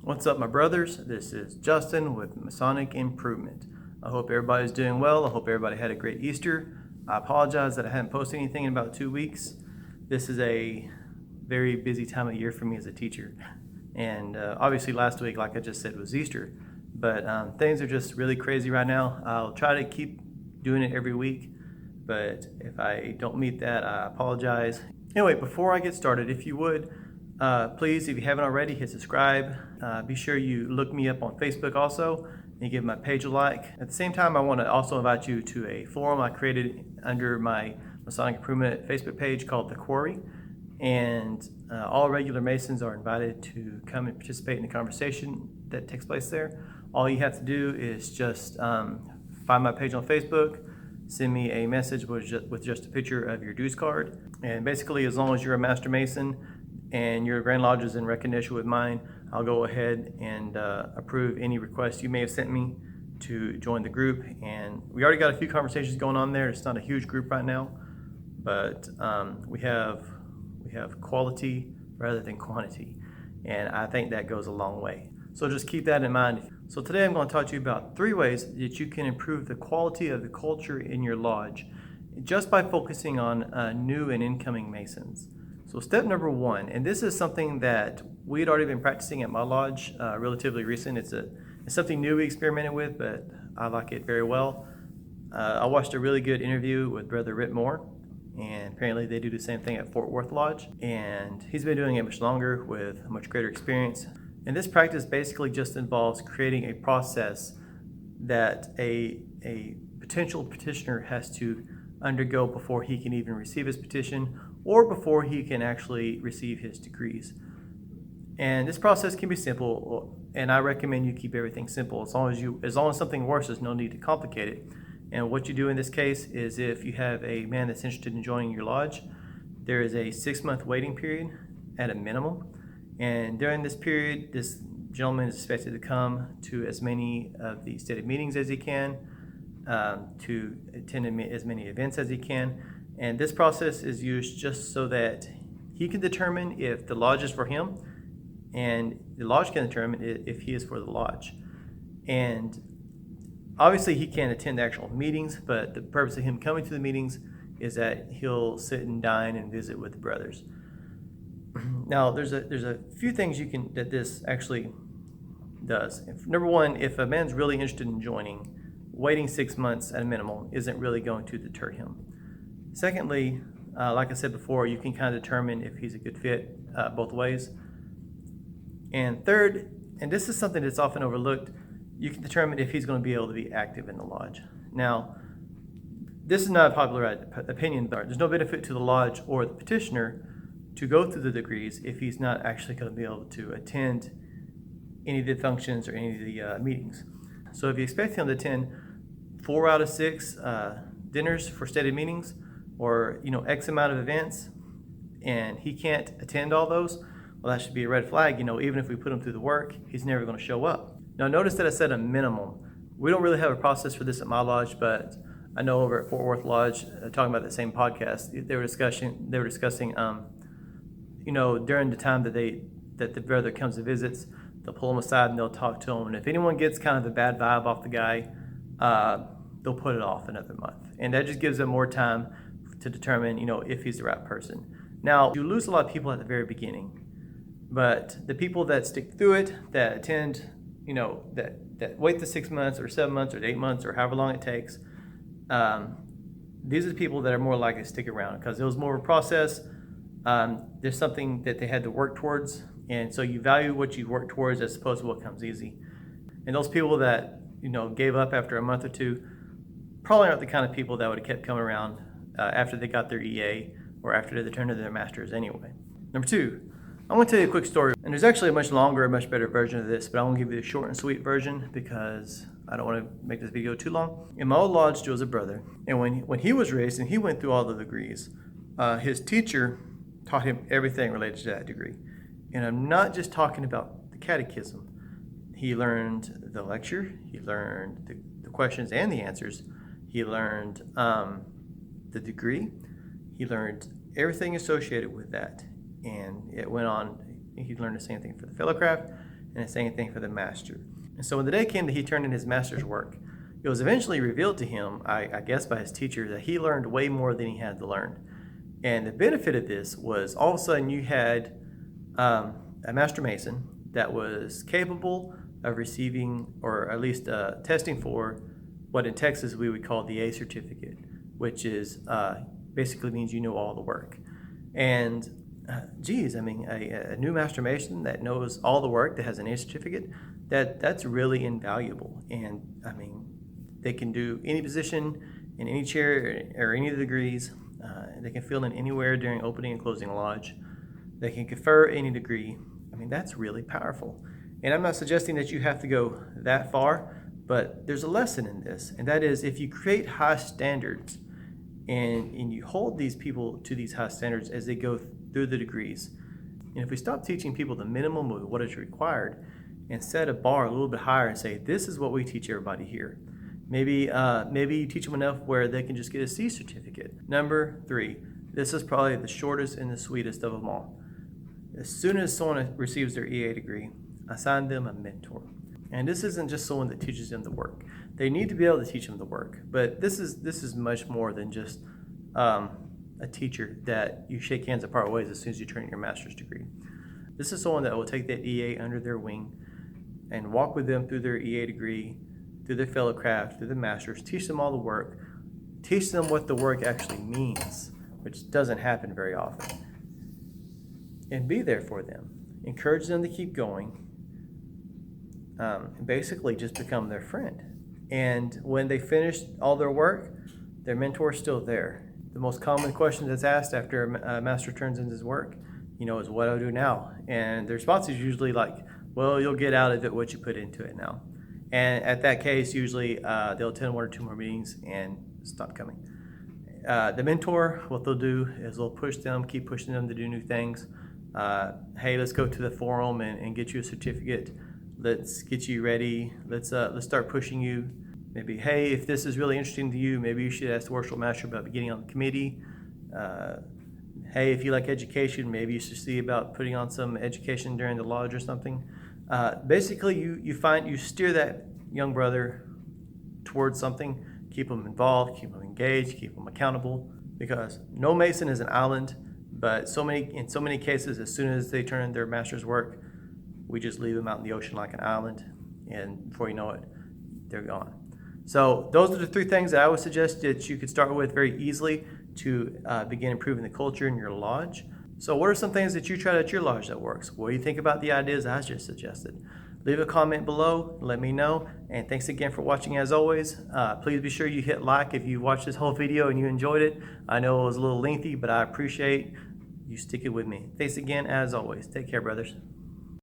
What's up, my brothers? This is Justin with Masonic Improvement. I hope everybody's doing well. I hope everybody had a great Easter. I apologize that I haven't posted anything in about 2 weeks. This is a very busy time of year for me as a teacher. And obviously last week, like I just said, was Easter. But things are just really crazy right now. I'll try to keep doing it every week. But if I don't meet that, I apologize. Anyway, before I get started, if you would, please, if you haven't already, hit subscribe. Be sure you look me up on Facebook also and give my page a like. At the same time, I want to also invite you to a forum I created under my Masonic Improvement Facebook page called The Quarry. And all regular Masons are invited to come and participate in the conversation that takes place there. All you have to do is just find my page on Facebook, send me a message with just a picture of your dues card. And basically, as long as you're a Master Mason and your Grand Lodge is in recognition with mine, I'll go ahead and approve any requests you may have sent me to join the group. And we already got a few conversations going on there. It's not a huge group right now, but we have quality rather than quantity. And I think that goes a long way. So just keep that in mind. So today I'm going to talk to you about 3 ways that you can improve the quality of the culture in your lodge just by focusing on new and incoming Masons. So step number 1, and this is something that we had already been practicing at my lodge relatively recent. It's something new we experimented with, but I like it very well. I watched a really good interview with Brother Whitmore, and apparently they do the same thing at Fort Worth Lodge, and he's been doing it much longer with much greater experience. And this practice basically just involves creating a process that a potential petitioner has to undergo before he can even receive his petition or before he can actually receive his degrees. And this process can be simple, and I recommend you keep everything simple. As long as something works, there's no need to complicate it. And what you do in this case is, if you have a man that's interested in joining your lodge, there is a 6-month waiting period at a minimum. And during this period, this gentleman is expected to come to as many of the stated meetings as he can, to attend as many events as he can. And this process is used just so that he can determine if the lodge is for him, and the lodge can determine if he is for the lodge. And obviously he can't attend the actual meetings, but the purpose of him coming to the meetings is that he'll sit and dine and visit with the brothers. Now, there's a few things that this actually does. Number 1, if a man's really interested in joining, waiting 6 months at a minimum isn't really going to deter him. Secondly, like I said before, you can kind of determine if he's a good fit both ways. And third, and this is something that's often overlooked, you can determine if he's going to be able to be active in the lodge. Now, this is not a popular opinion, but there's no benefit to the lodge or the petitioner to go through the degrees if he's not actually going to be able to attend any of the functions or any of the meetings. So if you expect him to attend 4 out of 6 dinners for stated meetings, or X amount of events, and he can't attend all those, well, that should be a red flag. Even if we put him through the work, he's never going to show up. Now, notice that I said a minimum. We don't really have a process for this at my lodge, but I know over at Fort Worth Lodge, talking about the same podcast, they were discussing during the time that the brother comes and visits, they'll pull him aside and they'll talk to him. And if anyone gets kind of a bad vibe off the guy, they'll put it off another month. And that just gives them more time to determine, if he's the right person. Now, you lose a lot of people at the very beginning, but the people that stick through it, that attend, that wait the 6 months or 7 months or 8 months or however long it takes, these are the people that are more likely to stick around because it was more of a process. There's something that they had to work towards, and so you value what you work towards as opposed to what comes easy. And those people that gave up after a month or 2 probably aren't the kind of people that would have kept coming around after they got their EA or after they turned to their masters anyway. Number 2, I want to tell you a quick story, and there's actually a much longer, much better version of this, but I want to give you the short and sweet version because I don't want to make this video too long. In my old lodge, there was a brother, and when he was raised and he went through all the degrees, his teacher taught him everything related to that degree. And I'm not just talking about the catechism. He learned the lecture, he learned the questions and the answers, he learned the degree, he learned everything associated with that. And it went on, he learned the same thing for the fellowcraft, and the same thing for the master. And so when the day came that he turned in his master's work, it was eventually revealed to him, I guess by his teacher, that he learned way more than he had to learn. And the benefit of this was all of a sudden you had a master mason that was capable of receiving, or at least testing for, what in Texas we would call the A certificate, which is basically means you know all the work. And geez, I mean, a new master mason that knows all the work, that has an A certificate, that's really invaluable. And I mean, they can do any position in any chair or any of the degrees. They can fill in anywhere during opening and closing a lodge. They can confer any degree. I mean, that's really powerful. And I'm not suggesting that you have to go that far, but there's a lesson in this, and that is if you create high standards and you hold these people to these high standards as they go through the degrees, and if we stop teaching people the minimum of what is required and set a bar a little bit higher and say, this is what we teach everybody here. Maybe you teach them enough where they can just get a C certificate. Number 3, this is probably the shortest and the sweetest of them all. As soon as someone receives their EA degree, assign them a mentor. And this isn't just someone that teaches them the work. They need to be able to teach them the work, but this is much more than just a teacher that you shake hands and part ways as soon as you turn in your master's degree. This is someone that will take that EA under their wing and walk with them through their EA degree, through their fellowcraft, through the master's, teach them all the work, teach them what the work actually means, which doesn't happen very often, and be there for them. Encourage them to keep going, and basically just become their friend. And when they finish all their work, their mentor's still there. The most common question that's asked after a master turns in his work, is what do I do now? And the response is usually like, well, you'll get out of it what you put into it now. And at that case, usually they'll attend 1 or 2 more meetings and stop coming. The mentor, what they'll do is they'll push them, keep pushing them to do new things. Hey, let's go to the forum and get you a certificate. Let's get you ready. Let's start pushing you. Maybe, hey, if this is really interesting to you, maybe you should ask the worship master about getting on the committee. Hey, if you like education, maybe you should see about putting on some education during the lodge or something. Basically, you steer that young brother towards something. Keep them involved, keep them engaged, keep them accountable. Because no Mason is an island, but in so many cases, as soon as they turn in their master's work, we just leave them out in the ocean like an island, and before you know it, they're gone. So those are the 3 things that I would suggest that you could start with very easily to begin improving the culture in your lodge. So what are some things that you tried at your lodge that works? What do you think about the ideas I just suggested? Leave a comment below, let me know, and thanks again for watching as always. Please be sure you hit like if you watched this whole video and you enjoyed it. I know it was a little lengthy, but I appreciate you sticking with me. Thanks again as always. Take care, brothers.